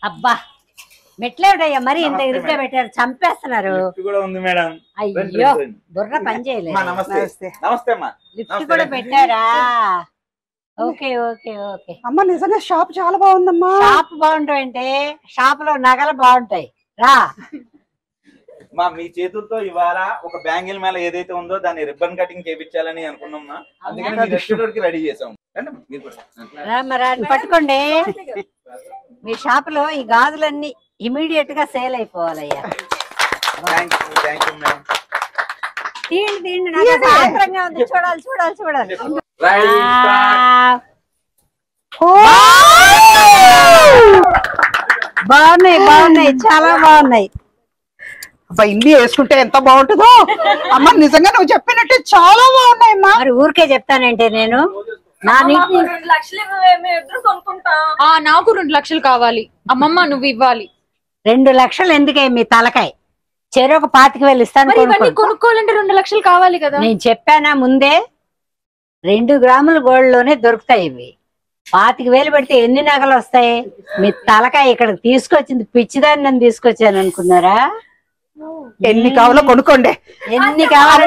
అబ్బా మెట్లేడయ్యా మరి ఇంత ఇరుగ్గా పెట్టారు, చంపేస్తున్నారు. అయ్యో బుర్ర పని చేయలేదు. లిఫ్ట్ కూడా పెట్టారా? Okay okay okay. అమ్మ నిజంగా షాప్ చాలా బాగుందమ్మా. షాప్ బాగుంటాయి అంటే షాప్ లో నగలు బాగుంటాయి. రా మా మీ చేతులతో ఇవాళ ఒక బ్యాంగిల్ మేళ ఏదైతే ఉందో దాన్ని రిబ్బన్ కటింగ్ చేయించాలని అనుకున్నాం. అందుకని రెడీ చేసాం. పట్టుకోండి. మీ షాప్ లో ఈ గాజులన్నీ ఇమీడియట్ గా సేల్ అయిపోవాలయ్యా. తీయండి నాకు ఆత్రంగా ఉంది. చూడాలి చూడాలి చూడాలి. బాగున్నాయి బాగున్నాయి చాలా బాగున్నాయి. అబ్బా ఇన్ని వేసుకుంటే ఎంత బాగుంటుందో. అమ్మ నిజంగా నువ్వు చెప్పినట్టు చాలా బాగున్నాయి అమ్మా. మరి ఊరికే చెప్తానంటే నేను నాకు 2 లక్షలు కావాలి అమ్మమ్మ, నువ్వు ఇవ్వాలి. 2 లక్షలు ఎందుకే మీ తలకాయ? చెరొక 25,000 ఇస్తాను. కొనుక్కోవాలంటే 2 లక్షలు కావాలి కదా. నేను చెప్పానా ముందే? 2 గ్రాముల గోల్డ్ లోనే దొరుకుతాయి ఇవి. 25,000 పెడితే ఎన్ని నగలు వస్తాయి? మీ తలకాయ ఇక్కడికి తీసుకొచ్చింది పిచ్చిదాన్ని నన్ను తీసుకొచ్చాను అనుకున్నారా? ఎన్ని కావాలో కొనుక్కోండి. ఎన్ని కావాలి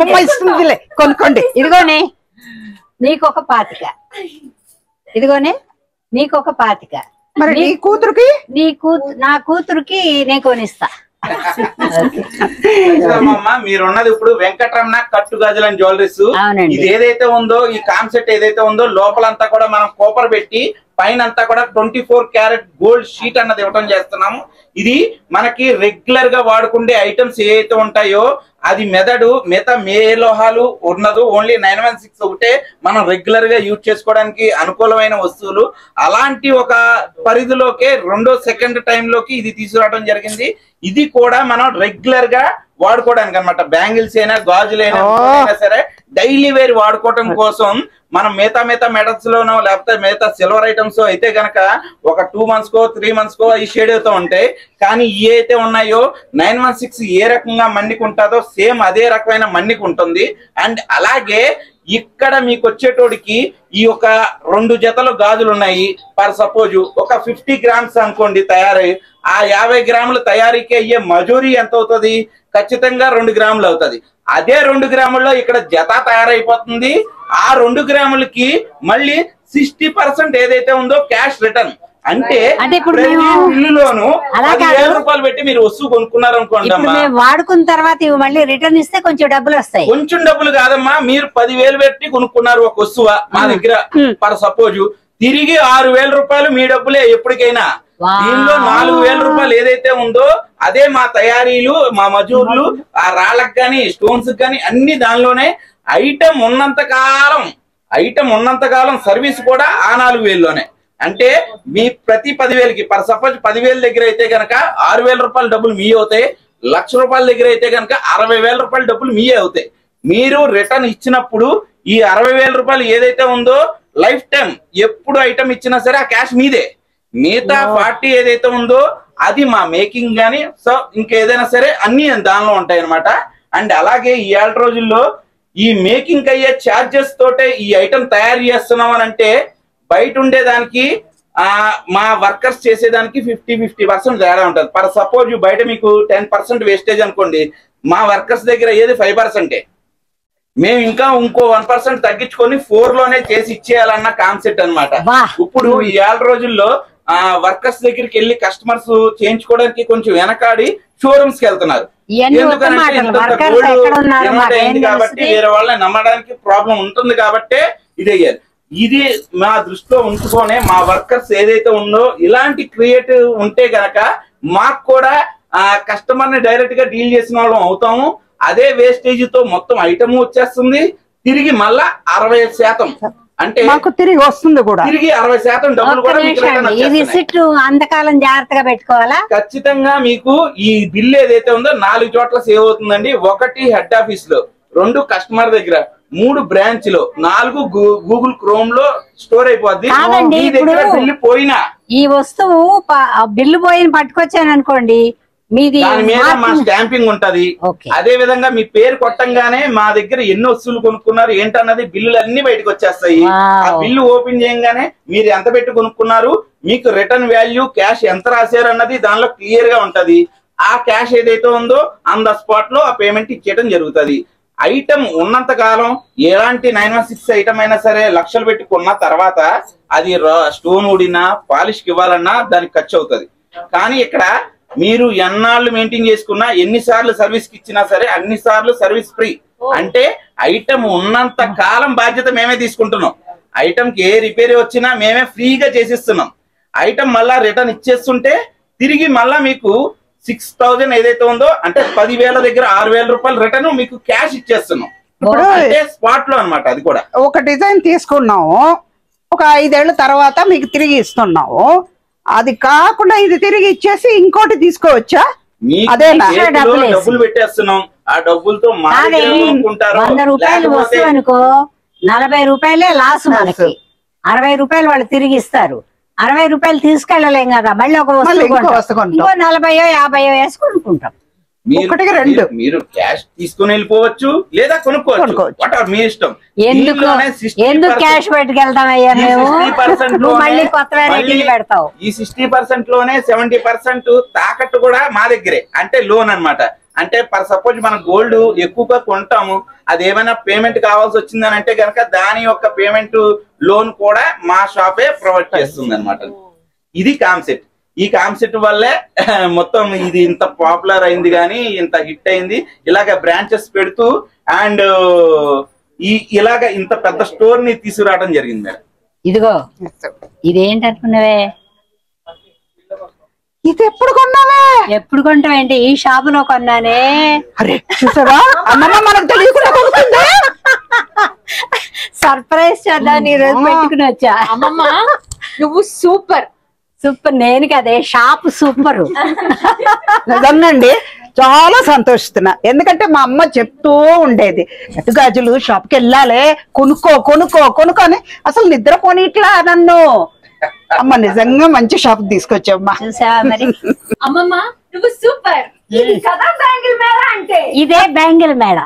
కొనుక్కోండి. ఇదిగోనే నీకొక 25. ఇదిగోనే నీకొక 25. మరి నీ కూతురుకి? నా కూతురుకి నేను కొనిస్తా. మీరున్నది ఇప్పుడు వెంకటరమణ కట్టు గాజులు అండ్ జ్యువెలరీస్. ఇది ఏదైతే ఉందో ఈ కాన్సెప్ట్ ఏదైతే ఉందో లోపలంతా కూడా మనం కోపర్ పెట్టి పైన అంతా కూడా 24 క్యారెట్ గోల్డ్ షీట్ అన్నది ఇవ్వడం చేస్తున్నాము. ఇది మనకి రెగ్యులర్ గా వాడుకుండే ఐటమ్స్ ఏవైతే ఉంటాయో అది మిగతా లోహాలు ఉన్నదు ఓన్లీ 916 ఒకటే మనం రెగ్యులర్ గా యూజ్ చేసుకోవడానికి అనుకూలమైన వస్తువులు. అలాంటి ఒక పరిధిలోకే సెకండ్ టైం లోకి ఇది తీసుకురావడం జరిగింది. ఇది కూడా మనం రెగ్యులర్ గా వాడుకోవడానికి అన్నమాట. బ్యాంగిల్స్ అయినా గాజులైనా సరే డైలీ వేర్ వాడుకోవడం కోసం మనం మిగతా మెటల్స్ లోనో లేకపోతే మిగతా సిల్వర్ ఐటమ్స్ అయితే గనక ఒక 2 months కో 3 months కో ఈ షేడ్ అవుతూ ఉంటాయి. కానీ ఇవి అయితే ఉన్నాయో 916 ఏ రకంగా మన్నిక ఉంటుందో సేమ్ అదే రకమైన మన్నిక ఉంటుంది. అండ్ అలాగే ఇక్కడ మీకు వచ్చేటోడికి ఈ ఒక 2 జతలు గాజులు ఉన్నాయి. ఫర్ సపోజ్ ఒక 50 grams అనుకోండి తయారై, ఆ 50 గ్రాముల తయారీకి అయ్యే మజూరీ ఎంత అవుతుంది? ఖచ్చితంగా 2 గ్రాములు అవుతుంది. అదే 2 గ్రాముల్లో ఇక్కడ జత తయారైపోతుంది. ఆ 2 గ్రాములకి మళ్ళీ 60% ఏదైతే ఉందో క్యాష్ రిటర్న్. అంటే ఇల్లులోను 10,000 రూపాయలు పెట్టి మీరు వస్తువు కొనుక్కున్నారు అనుకోండి అమ్మా, వాడుకున్న తర్వాత మళ్ళీ రిటర్న్ ఇస్తే కొంచెం డబ్బులు వస్తాయి. కొంచెం డబ్బులు కాదమ్మా, మీరు 10,000 పెట్టి కొనుక్కున్నారు ఒక వస్తువు మా దగ్గర ఫర్ సపోజ్, తిరిగి 6,000 రూపాయలు మీ డబ్బులే ఎప్పటికైనా. దీనిలో 4,000 రూపాయలు ఏదైతే ఉందో అదే మా తయారీలు, మా మజూర్లు, ఆ రాళ్ళకు గాని స్టోన్స్ గాని అన్ని దానిలోనే. ఐటమ్ ఉన్నంత కాలం సర్వీస్ కూడా ఆ 4,000లోనే. అంటే మీ ప్రతి 10,000కి ఫర్ సపోజ్ 10,000 దగ్గర అయితే గనక 6,000 రూపాయల డబ్బులు మీ అవుతాయి. 1,00,000 రూపాయల దగ్గర అయితే గనక 60,000 రూపాయల డబ్బులు మీయే అవుతాయి. మీరు రిటర్న్ ఇచ్చినప్పుడు ఈ 60,000 రూపాయలు ఏదైతే ఉందో లైఫ్ టైం ఎప్పుడు ఐటమ్ ఇచ్చినా సరే ఆ క్యాష్ మీదే. మిగతా 40 ఏదైతే ఉందో అది మా మేకింగ్ గానీ సో ఇంకేదైనా సరే అన్ని దానిలో ఉంటాయి అనమాట. అండ్ అలాగే ఈ 7 రోజుల్లో ఈ మేకింగ్ అయ్యే ఛార్జెస్ తోటే ఈ ఐటమ్ తయారు చేస్తున్నాం అని అంటే బయట ఉండేదానికి మా వర్కర్స్ చేసేదానికి 50% తేడా ఉంటుంది. ఫర్ సపోజ్ బయట మీకు 10% వేస్టేజ్ అనుకోండి, మా వర్కర్స్ దగ్గర ఏది 5%. మేము ఇంకా ఇంకో 1% తగ్గించుకొని 4లోనే చేసి ఇచ్చేయాలన్న కాన్సెప్ట్ అనమాట. ఇప్పుడు ఈ 7 రోజుల్లో వర్కర్స్ దగ్గరికి వెళ్ళి కస్టమర్స్ చేయించుకోవడానికి కొంచెం వెనకాడి షోరూమ్స్ కి వెళ్తున్నారు. కాబట్టి వేరే వాళ్ళని నమ్మడానికి ప్రాబ్లం ఉంటుంది కాబట్టి ఇది ఇది మా దృష్టిలో ఉంచుకొని మా వర్కర్స్ ఏదైతే ఉందో ఇలాంటి క్రియేటివ్ ఉంటే గనక మాకు కూడా కస్టమర్ ని డైరెక్ట్ గా డీల్ చేసిన వాళ్ళం అవుతాము. అదే వేస్టేజ్ తో మొత్తం ఐటమ్ వచ్చేస్తుంది. తిరిగి మళ్ళా 60% అంటే మాకు తిరిగి వస్తుంది కూడా. తిరిగి 60% డబ్బులు కూడా అంతకాలం జాగ్రత్తగా పెట్టుకోవాలా. ఖచ్చితంగా మీకు ఈ బిల్ ఏదైతే ఉందో 4 చోట్ల సేవ్ అవుతుందండి. 1 హెడ్ ఆఫీస్ లో, 2 కస్టమర్ దగ్గర, 3 బ్రాంచ్ లో, 4 గూగుల్ క్రోమ్ లో స్టోర్ అయిపోద్ది. బిల్లు పోయినా ఈ వస్తువు బిల్లు పోయిన పట్టుకొచ్చాను అనుకోండి, మీది దాని మీద మా స్టాంపింగ్ ఉంటది. అదే విధంగా మీ పేరు కొట్టంగానే మా దగ్గర ఎన్ని వస్తువులు కొనుక్కున్నారు ఏంటన్నది బిల్లులు అన్ని బయటకు వచ్చేస్తాయి. ఆ బిల్లు ఓపెన్ చేయగానే మీరు ఎంత పెట్టి కొనుక్కున్నారు, మీకు రిటర్న్ వాల్యూ క్యాష్ ఎంత రాశారు అన్నది దానిలో క్లియర్ గా ఉంటది. ఆ క్యాష్ ఏదైతే ఉందో ఆన్ ద స్పాట్ లో ఆ పేమెంట్ ఇచ్చేయడం జరుగుతుంది. ఐటమ్ ఉన్నంత కాలం ఎలాంటి 916 ఐటమ్ అయినా సరే లక్షలు పెట్టి కొన్న తర్వాత అది స్టోన్ ఊడినా పాలిష్ కి ఇవ్వాలన్నా దానికి ఖర్చు అవుతుంది. కానీ ఇక్కడ మీరు ఎన్నాళ్ళు మెయింటైన్ చేసుకున్నా ఎన్నిసార్లు సర్వీస్ కి ఇచ్చినా సరే అన్ని సార్లు సర్వీస్ ఫ్రీ. అంటే ఐటమ్ ఉన్నంత కాలం బాధ్యత మేమే తీసుకుంటున్నాం. ఐటమ్ కి ఏ రిపేర్ వచ్చినా మేమే ఫ్రీగా చేసిస్తున్నాం. ఐటమ్ మళ్ళా రిటర్న్ ఇచ్చేస్తుంటే తిరిగి మళ్ళా మీకు 6000 ఏదైతే ఉందో అంటే 10,000 దగ్గర 6,000 రూపాయలు రిటర్న్ మీకు క్యాష్ ఇచ్చేస్తున్నాం. అంటే స్పాట్ లో అన్నమాట. అది కూడా ఒక డిజైన్ తీసుకున్నాము, ఒక 5 ఏళ్ల తర్వాత మీకు తిరిగి ఇస్తున్నాము. అది కాకుండా ఇది తిరిగి ఇచ్చేసి ఇంకోటి తీసుకోవచ్చా? డబ్బులు పెట్టేస్తున్నాం. ఆ డబ్బులతో 100 రూపాయలు వస్తువు అనుకో 40 రూపాయలే లాస్ మనకి. 60 రూపాయలు వాళ్ళు తిరిగి ఇస్తారు. 60 రూపాయలు తీసుకెళ్ళలేం కదా, మళ్ళీ ఒక వస్తువు 40 50 వేసి కొనుక్కుంటాం. మీరు క్యాష్ తీసుకుని వెళ్ళిపోవచ్చు లేదా కొనుక్కోవచ్చు, మీ ఇష్టం. ఎందుకు క్యాష్ పెట్టుకెళ్తామయ్యా మేము? మళ్ళీ కొత్త వెరైటీలు పెడతావు. ఈ 60% లోనే 70% తాకట్టు కూడా మా దగ్గరే, అంటే లోన్ అన్నమాట. అంటే ఫర్ సపోజ్ మన గోల్డ్ ఎక్కువగా కొంటాము, అది ఏమైనా పేమెంట్ కావాల్సి వచ్చిందని అంటే కనుక దాని యొక్క పేమెంట్ లోన్ కూడా మా షాపే ప్రొవైడ్ చేస్తుంది అన్నమాట. ఇది కాన్సెప్ట్. ఈ కాన్సెప్ట్ వల్లే మొత్తం ఇది ఇంత పాపులర్ అయింది, కానీ ఇంత హిట్ అయింది. ఇలాగ బ్రాంచెస్ పెడుతూ అండ్ ఇలాగ ఇంత పెద్ద స్టోర్ ని తీసుకురావడం జరిగింది మేడం. ఇదిగో ఇదేంటనుకున్నావే? ఇది ఎప్పుడు కొన్నావే? ఎప్పుడు కొంటావేంటి? ఈ షాప్ లో కొన్నానే. అరే చూసావా, అమ్మమ్మ మనకు తెలియకుండా కొనుక్కుందా? సర్ప్రైజ్ చేద్దాం ఈ రోజు పెట్టుకుని వచ్చా. అమ్మమ్మ నువ్వు సూపర్ సూపర్. నేను కదే షాప్ సూపర్. నిజంగాండి చాలా సంతోషిస్తున్నా. ఎందుకంటే మా అమ్మ చెప్తూ ఉండేది ఎటు గాజులు షాప్కి వెళ్ళాలి, కొనుక్కో కొనుక్కో కొనుక్కో అని. అసలు నిద్రపోనిట్లా నన్ను. అమ్మ నిజంగా మంచి షాప్ తీసుకొచ్చామ్మా. చూసావా మరి? అమ్మమ్మ నువ్వు సూపర్. ఇది కదా బ్యాంగిల్ మేళ అంటే. ఇదే బ్యాంగిల్ మేళ.